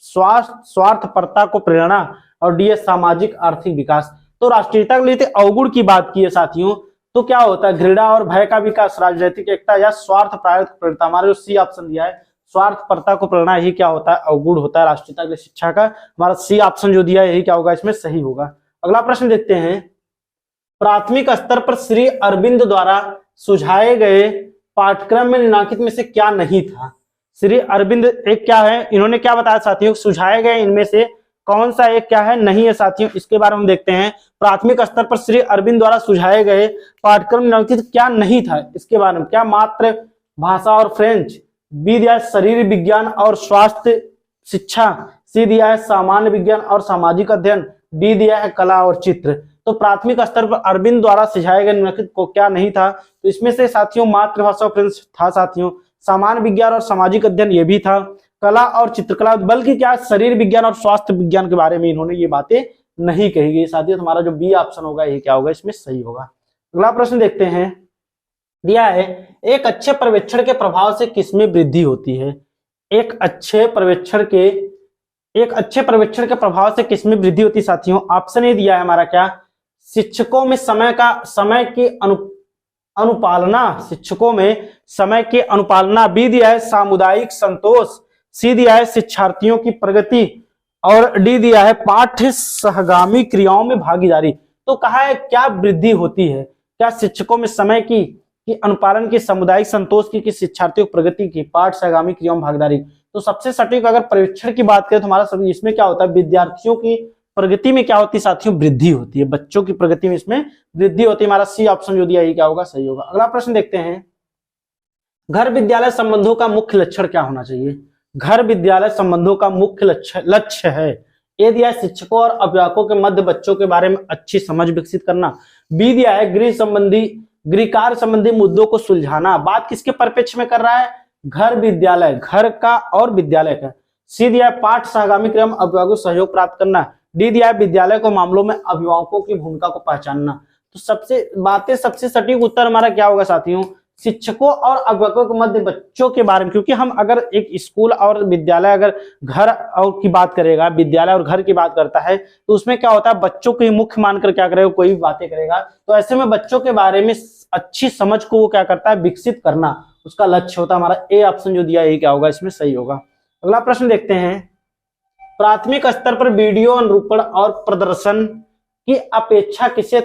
Speaker 1: स्वार्थपरता को प्रेरणा, और डी है सामाजिक आर्थिक विकास। तो राष्ट्रीयता के लिए अवगुण की बात की है साथियों, तो क्या होता है, घृणा और भय का विकास, राजनैतिक एकता या स्वार्थ प्रेरणा। हमारा जो सी ऑप्शन दिया है स्वार्थपरता को प्रेरणा, यही क्या होता है, अवगुण होता है राष्ट्रीयता के लिए शिक्षा का। हमारा सी ऑप्शन जो दिया है यही क्या होगा, इसमें सही होगा। अगला प्रश्न देखते हैं, प्राथमिक स्तर पर श्री अरविंद द्वारा सुझाए गए पाठ्यक्रम में निम्नलिखित में से क्या नहीं था। श्री अरविंद एक क्या है, इन्होंने क्या बताया साथियों, सुझाए गए इनमें से कौन सा एक क्या है, नहीं है साथियों। इसके बारे में हम देखते हैं, प्राथमिक स्तर पर श्री अरविंद द्वारा सुझाए गए पाठ्यक्रम में निम्नलिखित क्या नहीं था, इसके बारे में क्या, मात्र भाषा और फ्रेंच, बी दिया है शरीर विज्ञान और स्वास्थ्य शिक्षा, सी दिया है सामान्य विज्ञान और सामाजिक अध्ययन, डी दिया है कला और चित्र। तो प्राथमिक स्तर पर अरविंद द्वारा सुझाए गए निम्नलिखित को क्या नहीं था, तो इसमें से साथियों मातृभाषा और फ्रेंच था साथियों, सामान्य विज्ञान और सामाजिक अध्ययन ये भी था, कला और चित्रकला, बल्कि क्या शरीर विज्ञान और स्वास्थ्य विज्ञान के बारे में इन्होंने ये बातें नहीं कही गई साथियों। हमारा जो बी ऑप्शन होगा ये क्या होगा, इसमें सही होगा। अगला प्रश्न देखते हैं, दिया है एक अच्छे पर्यवेक्षण के प्रभाव से किसमें वृद्धि होती है। एक अच्छे पर्यवेक्षण के प्रभाव से किसमें वृद्धि होती है साथियों। ऑप्शन ए दिया है हमारा क्या, शिक्षकों में समय की अनुपालना, शिक्षकों में समय की अनुपालना, बी दिया है सामुदायिक संतोष, सी दिया है शिक्षार्थियों की प्रगति, और डी दिया है पाठ्य सहगामी क्रियाओं में भागीदारी। तो कहा है क्या वृद्धि होती है, क्या शिक्षकों में समय की अनुपालन की, सामुदायिक संतोष की शिक्षार्थियों की प्रगति की, पाठ सहगामी क्रियाओं में भागीदारी। तो सबसे सटीक अगर पर्यवेक्षण की बात करें तो हमारा सब इसमें क्या होता है, विद्यार्थियों की प्रगति में क्या होती है साथियों, वृद्धि होती है, बच्चों की प्रगति में इसमें वृद्धि होती है। हमारा सी ऑप्शन जो दिया है क्या होगा, सही होगा। अगला प्रश्न देखते हैं, घर विद्यालय संबंधों का मुख्य लक्षण क्या होना चाहिए। घर विद्यालय संबंधों का मुख्य लक्ष्य है, ए दिया है शिक्षकों और अभिभावकों के मध्य बच्चों के बारे में अच्छी समझ विकसित करना, बी दिया है गृह कार्य संबंधी मुद्दों को सुलझाना। बात किसके परिप्रेक्ष्य में कर रहा है, घर विद्यालय, घर का और विद्यालय का। सी दिया है पाठ सहगामी क्रम अभिभावकों को सहयोग प्राप्त करना, डी दिया है विद्यालय को मामलों में अभिभावकों की भूमिका को पहचानना। तो सबसे सटीक उत्तर हमारा क्या होगा साथियों, शिक्षकों और अभिभावकों के मध्य बच्चों के बारे में। क्योंकि हम अगर एक स्कूल और विद्यालय अगर घर और की बात करेगा, विद्यालय और घर की बात करता है तो उसमें क्या होता है, बच्चों को ही मुख्य मानकर क्या करेगा, कोई भी बातें करेगा। तो ऐसे में बच्चों के बारे में अच्छी समझ को वो क्या करता है, विकसित करना उसका लक्ष्य होता है। हमारा ए ऑप्शन जो दिया है क्या होगा, इसमें सही होगा। अगला प्रश्न देखते हैं, प्राथमिक स्तर पर वीडियो अनुरूपण और प्रदर्शन की अपेक्षा किसे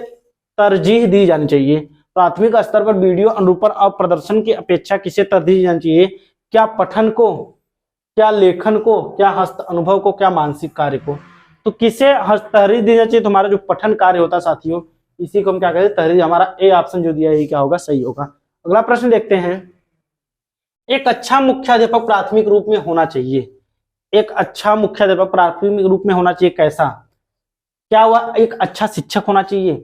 Speaker 1: तरजीह दी जानी चाहिए। प्राथमिक स्तर पर वीडियो अनुरूपण और प्रदर्शन की अपेक्षा किसे तरजीह दी जानी चाहिए, क्या पठन को, क्या लेखन को, क्या हस्त अनुभव को, क्या मानसिक कार्य को। तो किसे तरजीह दी जानी चाहिए, तो हमारा जो पठन कार्य होता है साथियों इसी को हम क्या कहते हैं, तरजीह। हमारा ए ऑप्शन जो दिया है क्या होगा, सही होगा। अगला प्रश्न देखते हैं, एक अच्छा मुख्याध्यापक प्राथमिक रूप में होना चाहिए। एक अच्छा मुख्याध्यापक प्राथमिक रूप में होना चाहिए कैसा, क्या हुआ, एक अच्छा शिक्षक होना चाहिए,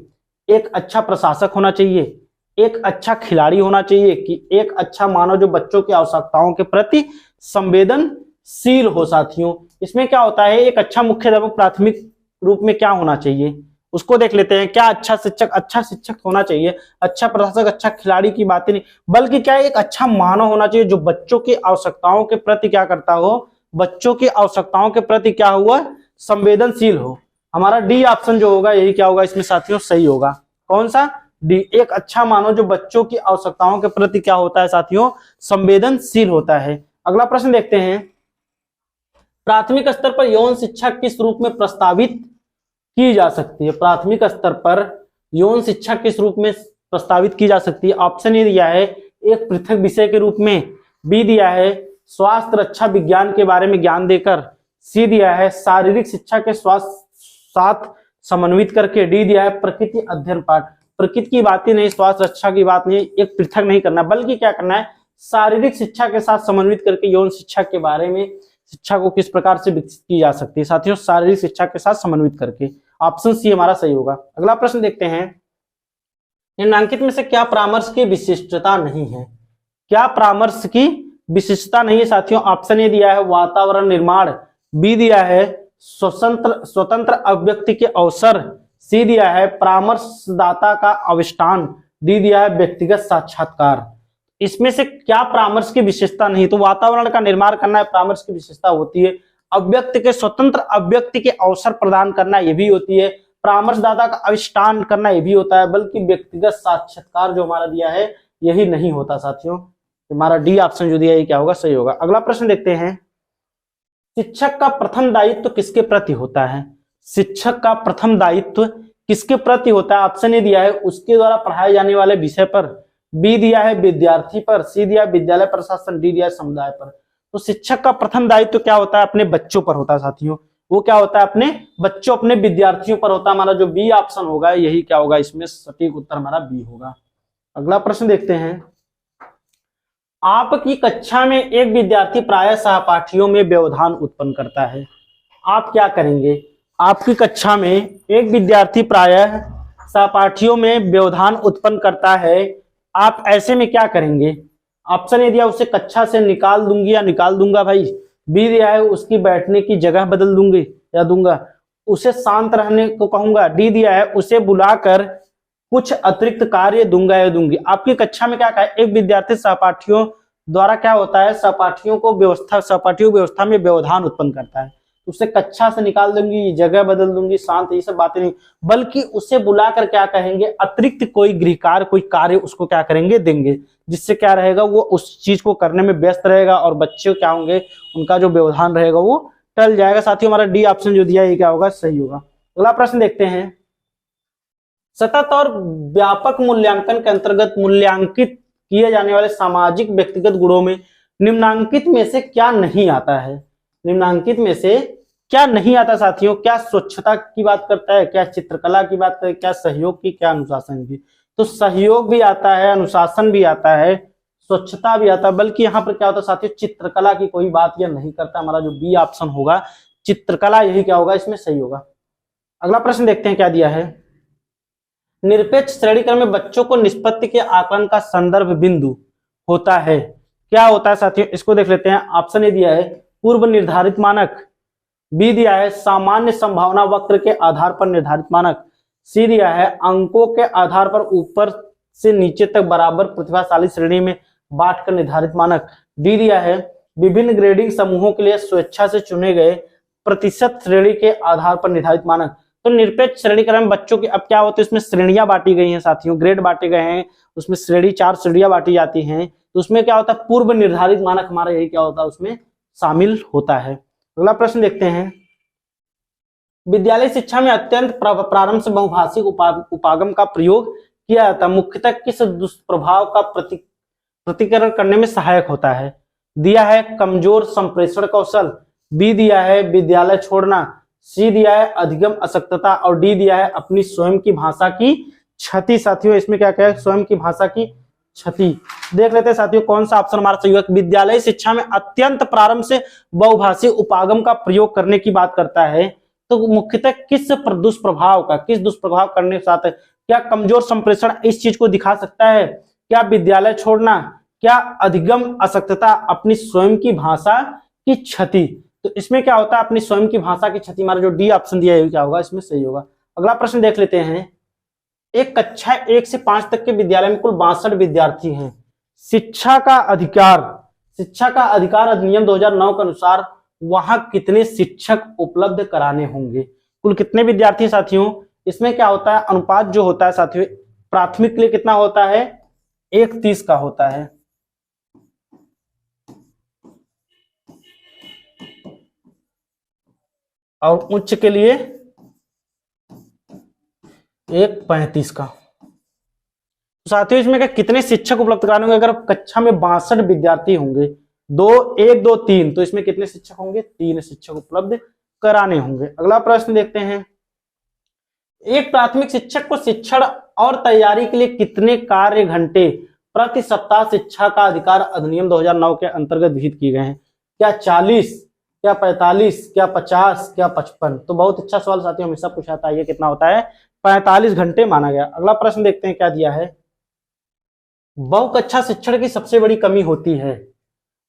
Speaker 1: एक अच्छा प्रशासक होना चाहिए, एक अच्छा खिलाड़ी होना चाहिए, कि एक अच्छा मानव जो बच्चों की आवश्यकताओं के प्रति संवेदनशील हो। साथियों इसमें क्या होता है, एक अच्छा मुख्याध्यापक प्राथमिक रूप में क्या होना चाहिए उसको देख लेते हैं। क्या अच्छा शिक्षक होना चाहिए, अच्छा प्रशासक, अच्छा खिलाड़ी की बातें नहीं, बल्कि क्या एक अच्छा मानव होना चाहिए जो बच्चों की आवश्यकताओं के प्रति क्या करता हो, बच्चों की आवश्यकताओं के प्रति क्या हुआ, संवेदनशील हो। हमारा डी ऑप्शन जो होगा यही क्या होगा, इसमें साथियों सही होगा। कौन सा, डी, एक अच्छा मानव जो बच्चों की आवश्यकताओं के प्रति क्या होता है साथियों, संवेदनशील होता है। अगला प्रश्न देखते हैं, प्राथमिक स्तर पर यौन शिक्षा किस रूप में प्रस्तावित की जा सकती है। प्राथमिक स्तर पर यौन शिक्षा किस रूप में प्रस्तावित की जा सकती है। ऑप्शन ए दिया है एक पृथक विषय के रूप में, बी दिया है स्वास्थ्य रक्षा विज्ञान के बारे में ज्ञान देकर, सी दिया है शारीरिक शिक्षा के स्वास्थ्य साथ समन्वित करके, डी दिया है प्रकृति अध्ययन पाठ। प्रकृति की बात ही नहीं, स्वास्थ्य रक्षा की बात नहीं, एक पृथक नहीं करना बल्कि क्या करना है, शारीरिक शिक्षा के साथ समन्वित करके यौन शिक्षा के बारे में, शिक्षा को किस प्रकार से विकसित की जा सकती है साथियों, शारीरिक शिक्षा के साथ समन्वित करके। ऑप्शन सी हमारा सही होगा। अगला प्रश्न देखते हैं, निम्नलिखित में से क्या परामर्श की विशिष्टता नहीं है। क्या परामर्श की विशिष्टता नहीं है साथियों। ऑप्शन ए दिया है वातावरण निर्माण, बी दिया है स्वतंत्र अभिव्यक्ति के अवसर, सी दिया है परामर्शदाता का अविष्टान, डी दिया है व्यक्तिगत साक्षात्कार। इसमें से क्या परामर्श की विशेषता नहीं, तो वातावरण का निर्माण करना है परामर्श की विशेषता होती है, अव्यक्त के स्वतंत्र अभिव्यक्ति के अवसर प्रदान करना ये भी होती है, परामर्शदाता का अविष्टान करना ये भी होता है, बल्कि व्यक्तिगत साक्षात्कार जो हमारा दिया है यही नहीं होता साथियों। हमारा डी ऑप्शन जो दिया है क्या होगा, सही होगा। अगला प्रश्न देखते हैं, शिक्षक का प्रथम दायित्व किसके प्रति होता है। शिक्षक का प्रथम दायित्व किसके प्रति होता है। ऑप्शन ए दिया है उसके द्वारा पढ़ाए जाने वाले विषय पर, बी दिया है विद्यार्थी पर, सी दिया है विद्यालय प्रशासन, डी दिया है समुदाय पर। तो शिक्षक का प्रथम दायित्व क्या होता है, अपने बच्चों पर होता है साथियों। वो क्या होता है, अपने बच्चों, अपने विद्यार्थियों पर होता है। हमारा जो बी ऑप्शन होगा यही क्या होगा, इसमें सटीक उत्तर हमारा बी होगा। अगला प्रश्न देखते हैं, आपकी कक्षा में एक विद्यार्थी प्रायः सहपाठियों में व्यवधान उत्पन्न करता है, आप क्या करेंगे। आपकी कक्षा में एक विद्यार्थी प्रायः सहपाठियों में व्यवधान उत्पन्न करता है, आप ऐसे में क्या करेंगे। ऑप्शन ए दिया उसे कक्षा से निकाल दूंगी या निकाल दूंगा भाई, बी दिया है उसकी बैठने की जगह बदल दूंगी या दूंगा, उसे शांत रहने को कहूंगा, डी दिया है उसे बुलाकर कुछ अतिरिक्त कार्य दूंगा या दूंगी। आपकी कक्षा में क्या कहा, एक विद्यार्थी सहपाठियों द्वारा क्या होता है, सहपाठियों व्यवस्था में व्यवधान उत्पन्न करता है, उसे कक्षा से निकाल दूंगी, जगह बदल दूंगी, शांत, ये सब बातें नहीं, बल्कि उसे बुलाकर क्या कहेंगे, अतिरिक्त कोई गृह कार्य, कोई कार्य उसको क्या करेंगे, देंगे, जिससे क्या रहेगा, वो उस चीज को करने में व्यस्त रहेगा और बच्चे क्या होंगे, उनका जो व्यवधान रहेगा वो टल जाएगा। साथियों हमारा डी ऑप्शन जो दिया है ये क्या होगा, सही होगा। अगला प्रश्न देखते हैं, सतत और व्यापक मूल्यांकन के अंतर्गत मूल्यांकित किए जाने वाले सामाजिक व्यक्तिगत गुणों में निम्नांकित में से क्या नहीं आता है। निम्नांकित में से क्या नहीं आता साथियों, क्या स्वच्छता की बात करता है, क्या चित्रकला की बात करता है, क्या सहयोग की, क्या अनुशासन की। तो सहयोग भी आता है, अनुशासन भी आता है, स्वच्छता भी आता है, बल्कि यहाँ पर क्या होता है साथियों, चित्रकला की कोई बात यह नहीं करता। हमारा जो बी ऑप्शन होगा चित्रकला, यही क्या होगा इसमें सही होगा। अगला प्रश्न देखते हैं क्या दिया है, निरपेक्ष श्रेणीक्रम में बच्चों को निष्पत्ति के आकलन का संदर्भ बिंदु होता है, क्या होता है साथियों, इसको देख लेते हैं। ऑप्शन ए दिया है पूर्व निर्धारित मानक, बी दिया है सामान्य संभावना वक्र के आधार पर निर्धारित मानक, सी दिया है अंकों के आधार पर ऊपर से नीचे तक बराबर प्रतिभाशाली श्रेणी में बांट कर निर्धारित मानक, डी दिया है विभिन्न ग्रेडिंग समूहों के लिए स्वेच्छा से चुने गए प्रतिशत श्रेणी के आधार पर निर्धारित मानक। तो निरपेक्ष श्रेणीक्रम बच्चों की अब क्या होता है, इसमें श्रेणियां बांटी गई हैं साथियों, ग्रेड बांटे गए हैं, उसमें श्रेणी 4 श्रेणियां बांटी जाती हैं। तो उसमें क्या होता है, पूर्व निर्धारित मानक हमारा यही क्या होता है उसमें शामिल होता है। अगला प्रश्न देखते हैं, विद्यालय शिक्षा में अत्यंत प्रारंभ से बहुभाषिक उपागम का प्रयोग किया जाता है, मुख्यतः किस दुष्प्रभाव का प्रतिकरण करने में सहायक होता है। दिया है कमजोर संप्रेषण कौशल, बी दिया है विद्यालय छोड़ना, सी दिया है अधिगम अशक्तता और डी दिया है अपनी स्वयं की भाषा की क्षति। साथियों इसमें क्या क्या है, स्वयं की भाषा की क्षति। देख लेते हैं साथियों कौन सा ऑप्शन हमारा सही होगा। विद्यालय शिक्षा में अत्यंत प्रारंभ से बहुभाषी उपागम का प्रयोग करने की बात करता है, तो मुख्यतः किस दुष्प्रभाव का, किस दुष्प्रभाव करने के साथ है, क्या कमजोर संप्रेषण इस चीज को दिखा सकता है, क्या विद्यालय छोड़ना, क्या अधिगम अशक्तता, अपनी स्वयं की भाषा की क्षति। तो इसमें क्या होता है अपनी स्वयं की भाषा की क्षति, हमारा जो डी ऑप्शन दिया है क्या होगा इसमें सही होगा। अगला प्रश्न देख लेते हैं, एक कक्षा 1 से 5 तक के विद्यालय में कुल 62 विद्यार्थी हैं, शिक्षा का अधिकार अधिनियम 2009 के अनुसार वहां कितने शिक्षक उपलब्ध कराने होंगे। कुल कितने विद्यार्थी साथियों, इसमें क्या होता है अनुपात जो होता है साथियों प्राथमिक के लिए कितना होता है, 1:30 का होता है, और उच्च के लिए 1:35 का। तो साथियों इसमें क्या कितने शिक्षक उपलब्ध कराने होंगे, अगर कक्षा में 62 विद्यार्थी होंगे, 1 2 3, तो इसमें कितने शिक्षक होंगे, 3 शिक्षक उपलब्ध कराने होंगे। अगला प्रश्न देखते हैं, एक प्राथमिक शिक्षक को शिक्षण और तैयारी के लिए कितने कार्य घंटे प्रति सप्ताह शिक्षा का अधिकार अधिनियम 2009 के अंतर्गत विहित किए गए हैं। क्या 40, क्या 45, क्या 50, क्या 55। तो बहुत अच्छा सवाल साथियों हमेशा पूछा था, ये कितना होता है 45 घंटे माना गया। अगला प्रश्न देखते हैं क्या दिया है, बहुकक्षा शिक्षण की सबसे बड़ी कमी होती है,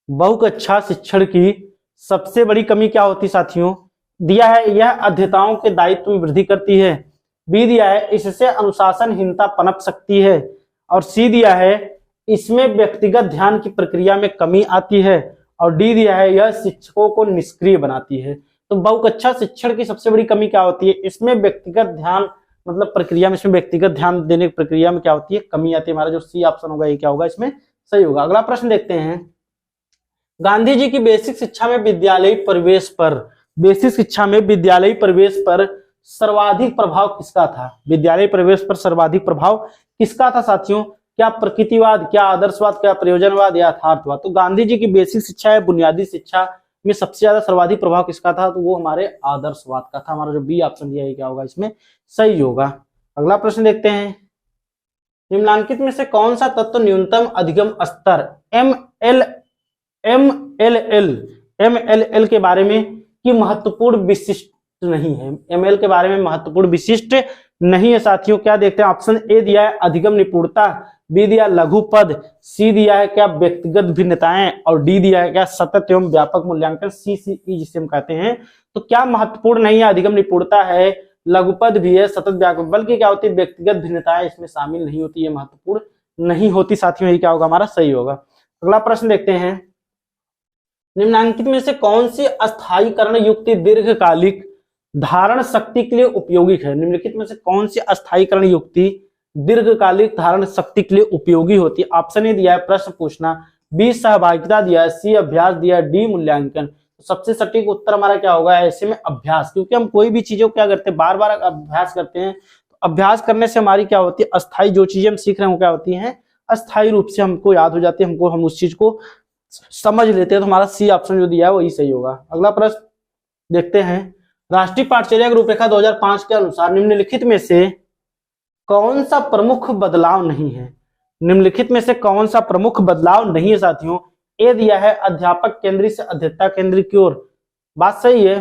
Speaker 1: बहुकक्षा शिक्षण की सबसे बड़ी कमी क्या होती साथियों, दिया है यह अध्येताओं के दायित्व में वृद्धि करती है, बी दिया है इससे अनुशासनहीनता पनप सकती है, और सी दिया है इसमें व्यक्तिगत ध्यान की प्रक्रिया में कमी आती है, और डी दिया है यह शिक्षकों को निष्क्रिय बनाती है। तो बहुकक्षा शिक्षण की सबसे बड़ी कमी क्या होती है, इसमें व्यक्तिगत ध्यान मतलब प्रक्रिया में, इसमें व्यक्तिगत ध्यान देने की प्रक्रिया में क्या होती है, कमी आती है। हमारा जो सी ऑप्शन होगा ये क्या होगा इसमें सही होगा। अगला प्रश्न देखते हैं, गांधी जी की बेसिक शिक्षा में विद्यालयी प्रवेश पर, बेसिक शिक्षा में विद्यालयी प्रवेश पर सर्वाधिक प्रभाव किसका था, विद्यालय प्रवेश पर सर्वाधिक प्रभाव किसका था साथियों, क्या प्रकृतिवाद, क्या आदर्शवाद, क्या प्रयोजनवाद या यथार्थवाद। तो गांधी जी की बेसिक शिक्षा है बुनियादी शिक्षा में सबसे ज्यादा सर्वाधिक प्रभाव किसका था, तो वो हमारे आदर्शवाद का था। हमारा जो बी ऑप्शन दिया है क्या होगा इसमें सही होगा। अगला प्रश्न देखते हैं, निम्नलिखित में से कौन सा तत्व न्यूनतम अधिगम स्तर MLL के बारे में की महत्वपूर्ण विशिष्ट नहीं है, ML के बारे में महत्वपूर्ण विशिष्ट नहीं है साथियों। क्या देखते हैं, ऑप्शन ए दिया है अधिगम निपुणता, बी दिया लघु पद, सी दिया है क्या व्यक्तिगत भिन्नताएं, और डी दिया है क्या सतत एवं व्यापक मूल्यांकन CCE जिसे हम कहते हैं। तो क्या महत्वपूर्ण नहीं है, अधिगम निपुणता है, लघुपद भी है, सतत व्यापक, बल्कि क्या होती है व्यक्तिगत भिन्नताएं इसमें शामिल नहीं होती है, महत्वपूर्ण नहीं होती साथियों, ये क्या होगा हमारा सही होगा। अगला प्रश्न देखते हैं, निम्नलिखित में से कौन सी अस्थायीकरण युक्ति दीर्घकालिक धारण शक्ति के लिए उपयोगी है, निम्नलिखित में से कौन सी अस्थायीकरण युक्ति दीर्घकालिक धारण शक्ति के लिए उपयोगी होती है। ऑप्शन ए दिया है प्रश्न पूछना, बी सहभागिता दिया है, सी अभ्यास दिया है, डी मूल्यांकन। तो सबसे सटीक उत्तर हमारा क्या होगा ऐसे में अभ्यास, क्योंकि हम कोई भी चीजों को क्या करते हैं बार बार अभ्यास करते हैं। तो अभ्यास करने से हमारी क्या होती है अस्थाई जो चीजें हम सीख रहे हैं वो क्या होती हैं अस्थाई रूप से हमको याद हो जाती है, हमको हम उस चीज को समझ लेते हैं। तो हमारा सी ऑप्शन जो दिया है वही सही होगा। अगला प्रश्न देखते हैं, राष्ट्रीय पाठचर्या की रूपरेखा 2005 के अनुसार निम्नलिखित में से कौन सा प्रमुख बदलाव नहीं है? निम्नलिखित में से कौन सा प्रमुख बदलाव नहीं है साथियों? ए दिया है अध्यापक केंद्रीय से अध्येता केंद्रीय की ओर, बात सही है,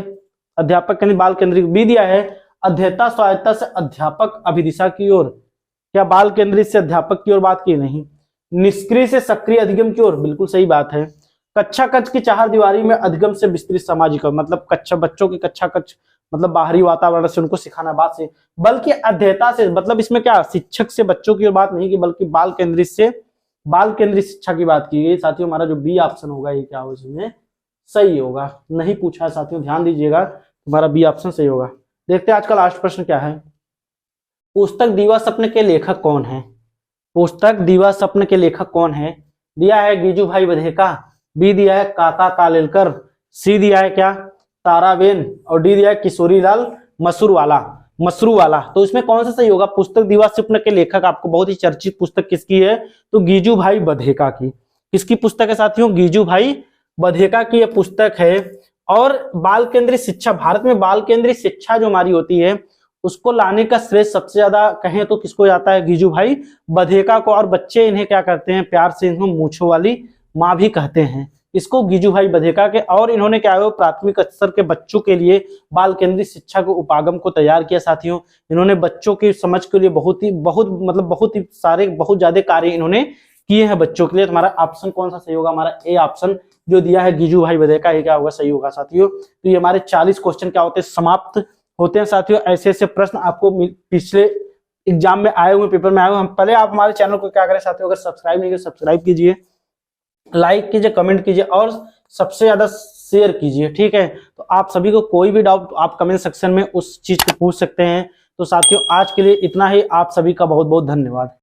Speaker 1: अध्यापक केंद्रीय बाल केंद्रीय। बी दिया है अध्येता स्वायत्ता से अध्यापक अभिदिशा की ओर, क्या बाल केंद्रीय से अध्यापक की ओर बात की? नहीं। निष्क्रिय से सक्रिय अधिगम की ओर, बिल्कुल सही बात है। कक्षा कक्ष की चार दीवारी में अधिगम से विस्तृत सामाजिक, मतलब कक्षा बच्चों की कक्षा कक्ष मतलब बाहरी वातावरण से उनको सिखाना बात से, बल्कि अध्येता से मतलब इसमें क्या शिक्षक से बच्चों की ओर बात नहीं की बल्कि बाल केंद्रित से बाल केंद्रित शिक्षा की बात की गई। साथियों हमारा जो बी ऑप्शन होगा ये क्या होगा इसमें सही होगा, नहीं पूछा है साथियों ध्यान दीजिएगा, तुम्हारा बी ऑप्शन सही होगा। देखते हैं आज का लास्ट प्रश्न क्या है, पुस्तक दीवा स्वप्न के लेखक कौन है? पुस्तक दीवा स्वप्न के लेखक कौन है? दिया है गीजू भाई बधेका, बी दिया है काका कालेलकर, सी दिया है क्या ताराबेन, और डी दिया है किशोरी लाल मसरूवाला। तो इसमें कौन सा सही होगा? पुस्तक दीवा स्वप्न के लेखक आपको बहुत ही चर्चित पुस्तक किसकी है? तो गीजू भाई बधेका की। किसकी पुस्तक है साथियों? गीजू भाई बधेका की यह पुस्तक है। और बाल केंद्रित शिक्षा, भारत में बाल केंद्रित शिक्षा जो हमारी होती है उसको लाने का श्रेय सबसे ज्यादा कहें तो किसको जाता है? गीजू भाई बधेका को। और बच्चे इन्हें क्या करते हैं प्यार से इनको मूंछों वाली माँ भी कहते हैं इसको, गीजू भाई बधेका के। और इन्होंने क्या है प्राथमिक स्तर के बच्चों के लिए बाल केंद्रित शिक्षा के उपागम को तैयार किया साथियों। इन्होंने बच्चों की समझ के लिए बहुत ही सारे बहुत ज्यादा कार्य इन्होंने किए हैं बच्चों के लिए। तो हमारा ऑप्शन कौन सा सही होगा? हमारा ए ऑप्शन जो दिया है गीजू भाई बधेका, ये क्या होगा सही होगा साथियों। तो ये हमारे 40 क्वेश्चन क्या होते हैं समाप्त होते हैं साथियों। ऐसे ऐसे प्रश्न आपको पिछले एग्जाम में आए हुए पेपर में आए हुए। हम पहले आप हमारे चैनल को क्या करें साथियों, अगर सब्सक्राइब नहीं किया सब्सक्राइब कीजिए, लाइक कीजिए, कमेंट कीजिए और सबसे ज्यादा शेयर कीजिए, ठीक है। तो आप सभी को कोई भी डाउट आप कमेंट सेक्शन में उस चीज को पूछ सकते हैं। तो साथियों आज के लिए इतना ही, आप सभी का बहुत बहुत धन्यवाद।